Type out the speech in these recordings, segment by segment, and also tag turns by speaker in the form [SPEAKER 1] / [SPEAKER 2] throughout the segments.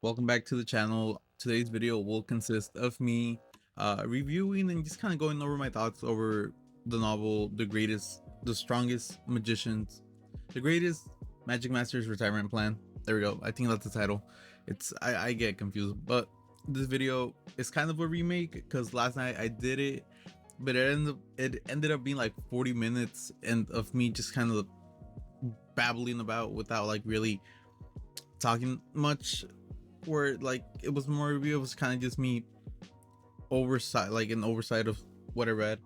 [SPEAKER 1] Welcome back to the channel. Today's video will consist of me reviewing and just kind of going over my thoughts over the novel The Strongest Magicians, The Greatest Magicmaster's Retirement Plan. There we go. I think that's the title. I get confused, but this video is kind of a remake because last night I did it, but it ended up being like 40 minutes and of me just kind of babbling about without like really talking much, where like it was more review. It was kind of just me oversight, like an oversight of what I read.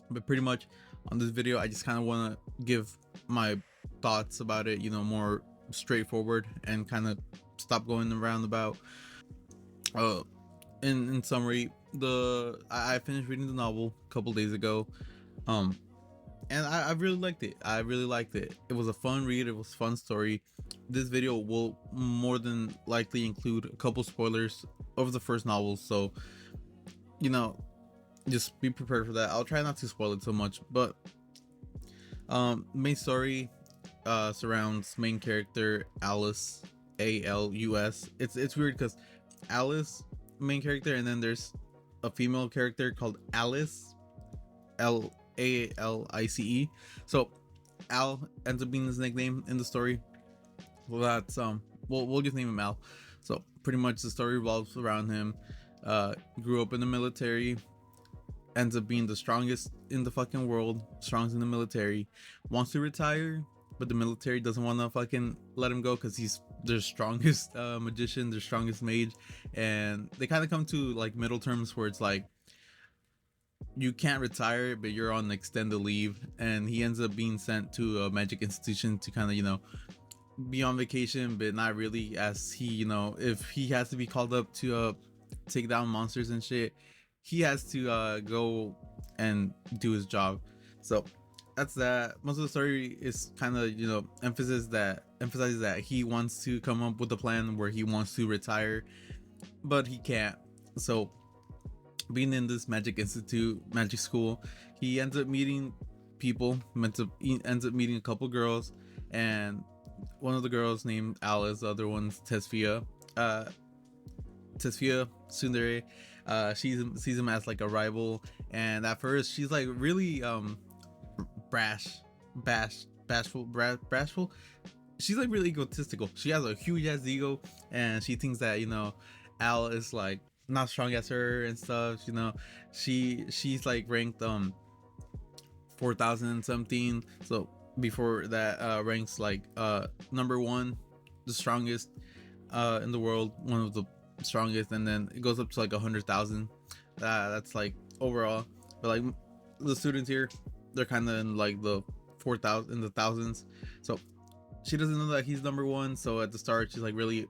[SPEAKER 1] But pretty much on this video, I just kind of want to give my thoughts about it, more straightforward and kind of stop going around about. Uh, in summary, I finished reading the novel a couple days ago. Um, and I really liked it. I really liked it. It was a fun read. It was a fun story. This video will more than likely include a couple spoilers of the first novel, so you know, just be prepared for that. I'll try not to spoil it so much, but main story surrounds main character Alice, Alus. It's weird because Alice, main character, and then there's a female character called Alice, Alice. So Al ends up being his nickname in the story. Well, that's we'll just name him Al. So pretty much the story revolves around him. Grew up in the military, ends up being the strongest in the fucking world, strongest in the military, wants to retire, but the military doesn't want to fucking let him go because he's their strongest magician, their strongest mage, and they kind of come to like middle terms where it's like you can't retire, but you're on extended leave, and he ends up being sent to a magic institution to kind of be on vacation, but not really, as he if he has to be called up to take down monsters and shit, he has to go and do his job. So that's that. Most of the story is kind of emphasizes that he wants to come up with a plan where he wants to retire, but he can't. So being in this magic school, he ends up meeting people, ends up meeting a couple girls, and one of the girls named Alice, the other one's Tesfia. Tesfia Sundere. She sees him as like a rival, and at first she's like really bashful. She's like really egotistical. She has a huge ass ego, and she thinks that Al is like not strong as her and stuff. She's like ranked 4,000 and something. So before that, ranks like number one, the strongest in the world, one of the strongest, and then it goes up to like 100,000. That's like overall, but like the students here, they're kind of in like the 4,000, in the thousands. So she doesn't know that he's number one. So at the start, she's like really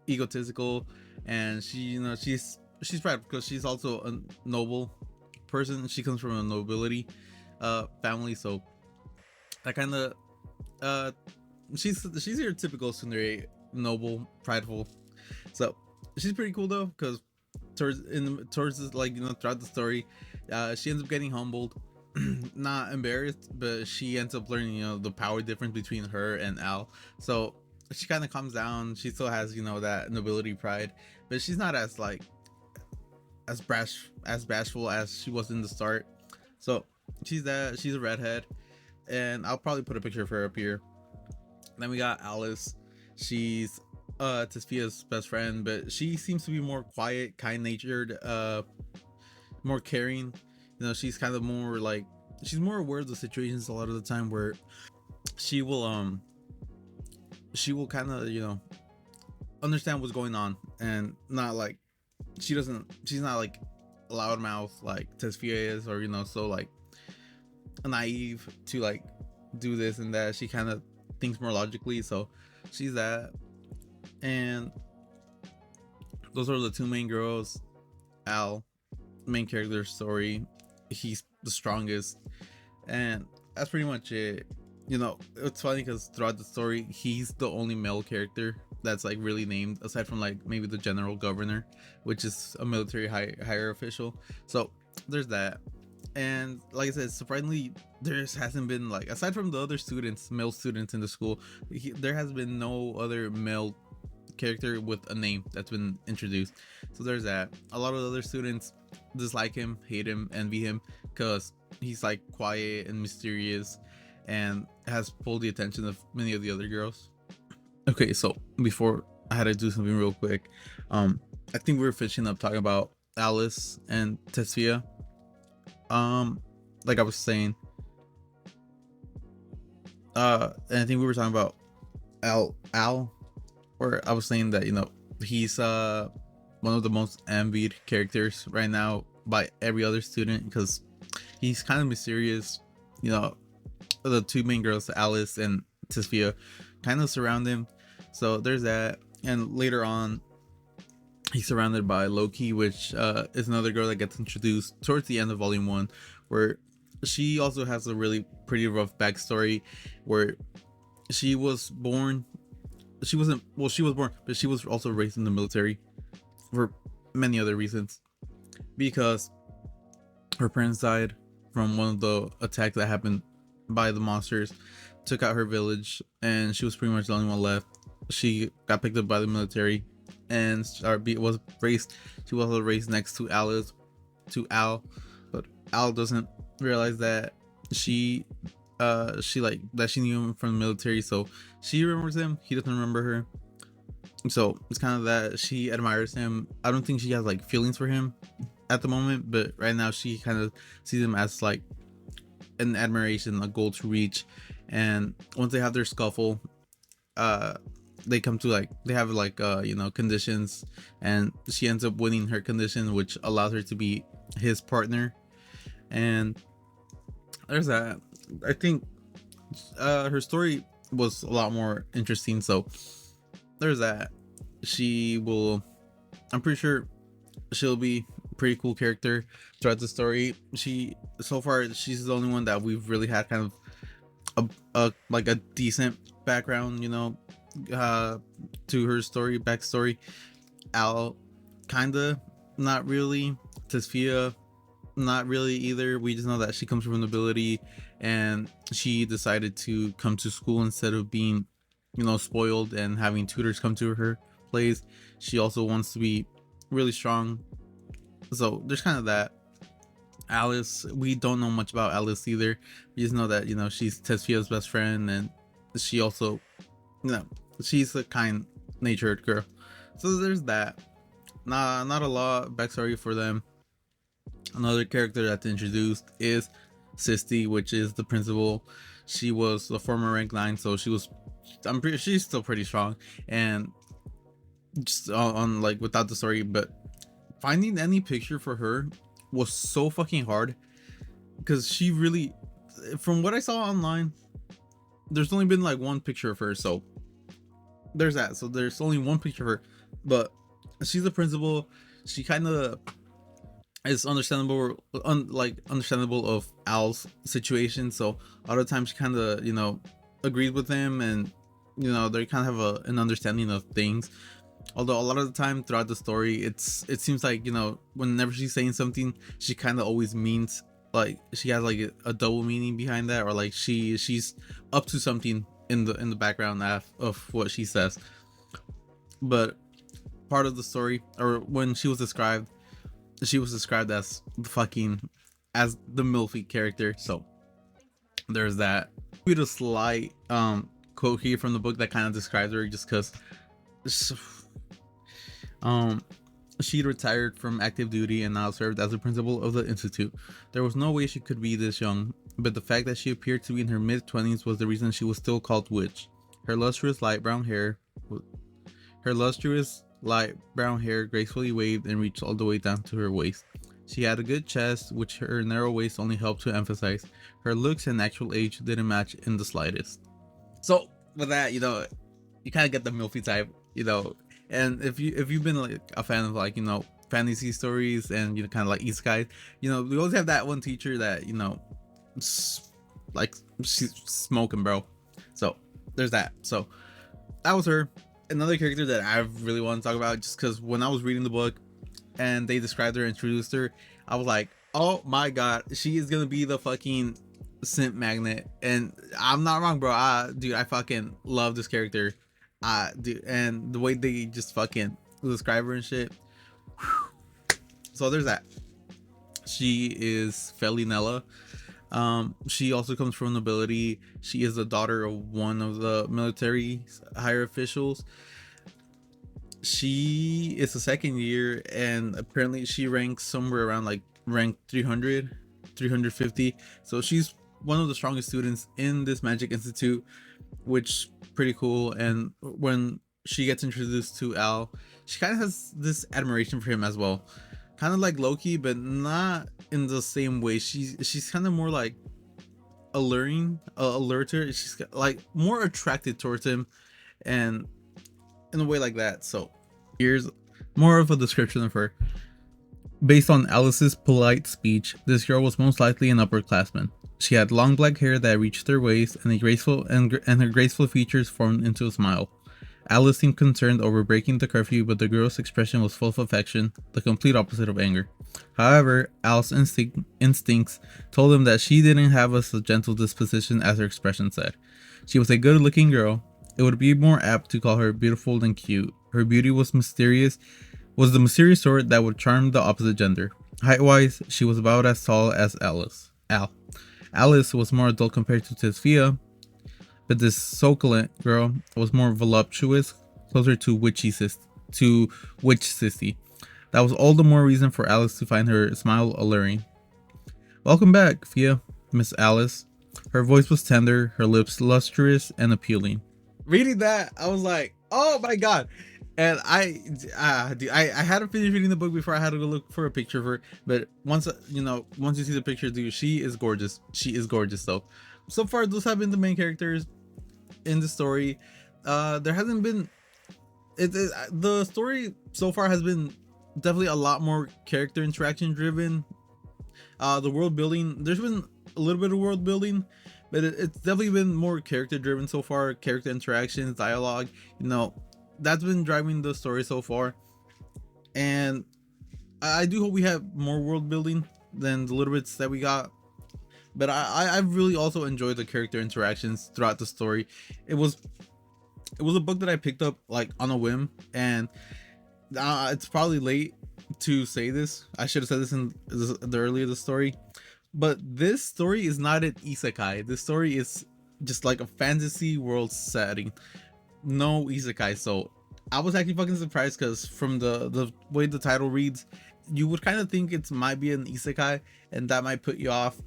[SPEAKER 1] egotistical, and she's proud because she's also a noble person. She comes from a nobility family, so that kind of uh she's your typical tsundere, noble, prideful. So she's pretty cool though, because towards this, like throughout the story, she ends up getting humbled, not embarrassed, but she ends up learning the power difference between her and Al. So she kind of calms down. She still has that nobility pride, but she's not as like as bashful as she was in the start. So she's a redhead, and I'll probably put a picture of her up here. Then we got Alice. She's Tesfia's best friend, but she seems to be more quiet, kind-natured, more caring. She's kind of more like, she's more aware of the situations a lot of the time, where she will kind of understand what's going on, and not like she's not like a loudmouth like Tesfia is, or so like naive to like do this and that. She kind of thinks more logically, so she's that. And those are the two main girls. Al, main character story, he's the strongest, and that's pretty much it. It's funny because throughout the story, he's the only male character that's like really named, aside from like maybe the general governor, which is a military higher official. So there's that. And like I said, surprisingly, there hasn't been, like, aside from the other students, male students in the school, there has been no other male character with a name that's been introduced. So there's that. A lot of other students dislike him, hate him, envy him because he's like quiet and mysterious and has pulled the attention of many of the other girls. Okay, so before I had to do something real quick. I think we were finishing up talking about Alice and Tessia. Like I was saying, and I think we were talking about Al, where I was saying that he's one of the most envied characters right now by every other student because he's kind of mysterious. The two main girls, Alice and Tessia, kind of surround him. So there's that. And later on, he's surrounded by Loki, which is another girl that gets introduced towards the end of volume 1, where she also has a really pretty rough backstory, where she was born. She was born, but she was also raised in the military for many other reasons, because her parents died from one of the attacks that happened by the monsters, took out her village, and she was pretty much the only one left. She got picked up by the military and was raised. She was also raised next to Al, but Al doesn't realize that she knew him from the military, so she remembers him. He doesn't remember her. So it's kind of that she admires him. I don't think she has like feelings for him at the moment, but right now she kind of sees him as like an admiration, a goal to reach. And once they have their scuffle, they come to they have conditions, and she ends up winning her condition, which allows her to be his partner. And there's that. I think her story was a lot more interesting, so there's that. I'm pretty sure she'll be a pretty cool character throughout the story. So far she's the only one that we've really had kind of a decent background, to her backstory. Al, kinda, not really. Tessia, not really either. We just know that she comes from nobility, and she decided to come to school instead of being, spoiled and having tutors come to her place. She also wants to be really strong. So there's kind of that. Alice, we don't know much about Alice either. We just know that she's Tessia's best friend, and she also, she's a kind-natured girl. So there's that. Not a lot of backstory for them. Another character that's introduced is Sisti, which is the principal. She was a former rank 9, so she's still pretty strong, and just on without the story. But finding any picture for her was so fucking hard, because she really, from what I saw online, there's only been one picture of her. So there's that. So there's only one picture of her, but she's the principal. She kind of is understandable of Al's situation. So all the time she kind of agrees with him, and they kind of have an understanding of things. Although a lot of the time throughout the story, it seems like whenever she's saying something, she kind of always means she has a double meaning behind that, or she's up to something in the background of what she says. But part of the story, or when she was described as as the Milfy character. So there's that. We had a slight quote here from the book that kind of describes her, just because she retired from active duty and now served as the principal of the institute. There was no way she could be this young, but the fact that she appeared to be in her mid-20s was the reason she was still called witch. Her lustrous light brown hair gracefully waved and reached all the way down to her waist. She had a good chest, which her narrow waist only helped to emphasize. Her looks and actual age didn't match in the slightest. So with that, you kind of get the Milfy type, and if you've been a fan of fantasy stories and kind of isekai, we always have that one teacher that she's smoking, bro. So there's that. So that was her. Another character that I really want to talk about, just because when I was reading the book and they described her, introduced her, I was like, oh my god, she is gonna be the fucking simp magnet. And I'm not wrong, bro. Dude, I fucking love this character. Dude, and the way they just fucking describe her and shit. So there's that. She is Felinella. She also comes from nobility. She is the daughter of one of the military higher officials. She is a second year, and apparently she ranks somewhere around like rank 300, 350. So she's one of the strongest students in this magic institute, which pretty cool. And when she gets introduced to Al, she kind of has this admiration for him as well, kind of like Loki, but not in the same way. She's kind of more like alerter. She's like more attracted towards him, and in a way like that. So here's more of a description of her. Based on Alice's polite speech, this girl was most likely an upperclassman. She had long black hair that reached her waist, and her graceful features formed into a smile. Alice seemed concerned over breaking the curfew, but the girl's expression was full of affection, the complete opposite of anger. However, Al's instincts told him that she didn't have a gentle disposition as her expression said. She was a good-looking girl. It would be more apt to call her beautiful than cute. Her beauty was the mysterious sort that would charm the opposite gender. Height-wise, she was about as tall as Al. Alice was more adult compared to Tesphia, but this succulent girl was more voluptuous, closer to witch sissy. That was all the more reason for Alice to find her smile alluring. Welcome back, Fia, Miss Alice. Her voice was tender, her lips lustrous and appealing. Reading that, I was like, oh my god. And dude, I had to finish reading the book before I had to go look for a picture of her. But once you see the picture, dude, she is gorgeous. She is gorgeous. So far, those have been the main characters in the story. There hasn't been the story so far has been definitely a lot more character interaction driven. The world building, there's been a little bit of world building, but it's definitely been more character driven so far. Character interactions, dialogue, that's been driving the story so far. And I do hope we have more world building than the little bits that we got. But I really also enjoyed the character interactions throughout the story. It was a book that I picked up like on a whim, and it's probably late to say this. I should have said this in the earlier the story, but this story is not an isekai. This story is just like a fantasy world setting, no isekai. So I was actually fucking surprised, because from the way the title reads, you would kind of think it might be an isekai, and that might put you off.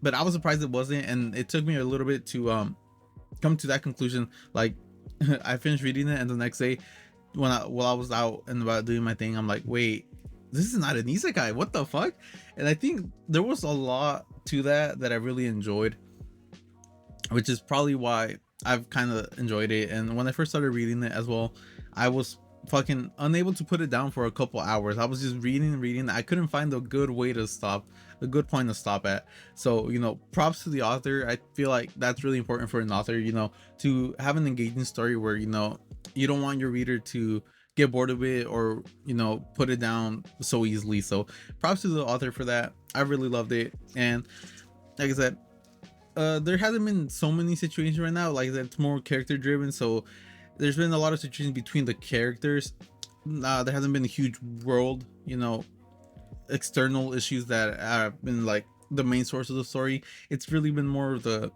[SPEAKER 1] But I was surprised it wasn't, and it took me a little bit to come to that conclusion. Like I finished reading it, and the next day while I was out and about doing my thing, I'm like, wait, this is not an isekai, what the fuck? And I think there was a lot to that I really enjoyed, which is probably why I've kind of enjoyed it. And when I first started reading it as well, I was fucking unable to put it down for a couple hours. I was just reading. I couldn't find a good way to stop, a good point to stop at. So props to the author. I feel like that's really important for an author, to have an engaging story where you don't want your reader to get bored of it, or put it down so easily. So props to the author for that. I really loved it. And like I said, there hasn't been so many situations right now. Like that's more character driven, so there's been a lot of situations between the characters. There hasn't been a huge world, external issues that have been like the main source of the story. It's really been more of the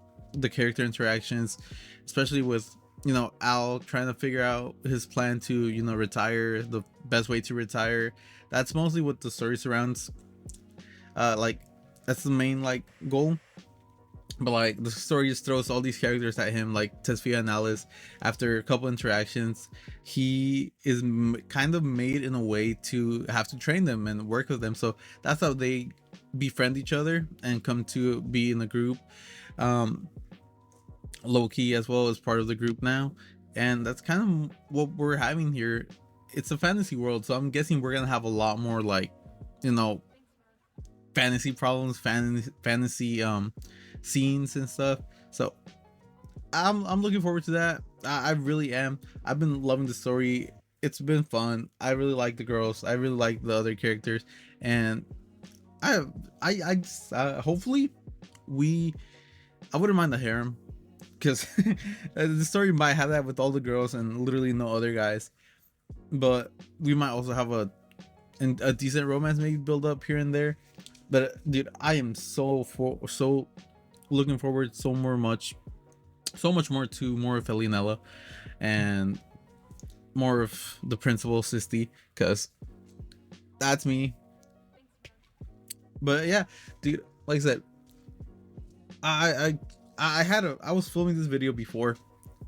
[SPEAKER 1] character interactions, especially with Al trying to figure out his plan to retire, the best way to retire. That's mostly what the story surrounds. Like that's the main like goal. But like the story just throws all these characters at him, like Tesphia and Alice. After a couple interactions, he is kind of made in a way to have to train them and work with them. So that's how they befriend each other and come to be in a group. Loki as well as part of the group now, and that's kind of what we're having here. It's a fantasy world, so I'm guessing we're gonna have a lot more like fantasy problems, fantasy scenes and stuff. So I'm looking forward to that. I really am. I've been loving the story. It's been fun. I really like the girls. I really like the other characters, and I just hopefully I wouldn't mind the harem, because the story might have that with all the girls and literally no other guys, but we might also have a decent romance maybe build up here and there. But dude, I am so looking forward so much more to more of Felinella and more of the principal Sisti, because that's me. But yeah, dude, like I said, I I was filming this video before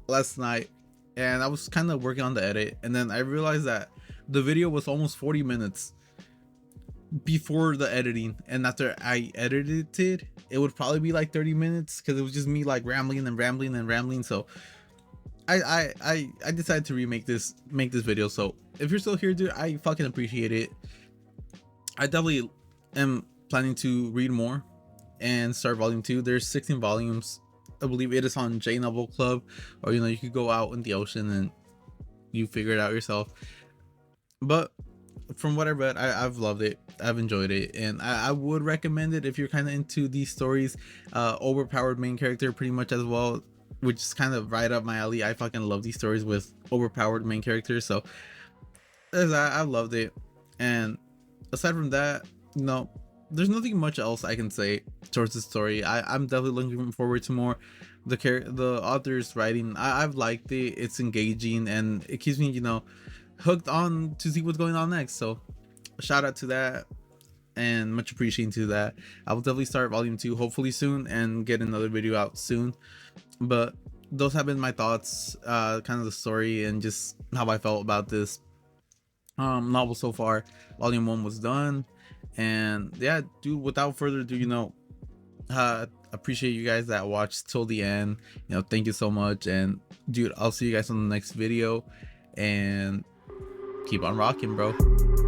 [SPEAKER 1] last night, and I was kind of working on the edit, and then I realized that the video was almost 40 minutes before the editing, and after I edited it, it would probably be like 30 minutes because it was just me like rambling and rambling and rambling. So I decided to make this video. So if you're still here, dude, I fucking appreciate it. I definitely am planning to read more and start volume 2. There's 16 volumes. I believe it is on J Novel Club, or you know, you could go out in the ocean and you figure it out yourself. But from what I read, I've loved it. I've enjoyed it, and I would recommend it if you're kind of into these stories. Overpowered main character pretty much as well, which is kind of right up my alley. I fucking love these stories with overpowered main characters, so I loved it. And aside from that, no, there's nothing much else I can say towards the story. I'm definitely looking forward to more. The author's writing, I've liked it. It's engaging and it keeps me, you know, hooked on to see what's going on next. So shout out to that and much appreciation to that. I will definitely start volume 2 hopefully soon and get another video out soon. But those have been my thoughts, kind of the story and just how I felt about this novel so far. Volume 1 was done, and yeah, dude, without further ado, you know, appreciate you guys that watched till the end. You know, thank you so much, and dude, I'll see you guys on the next video, and keep on rocking, bro.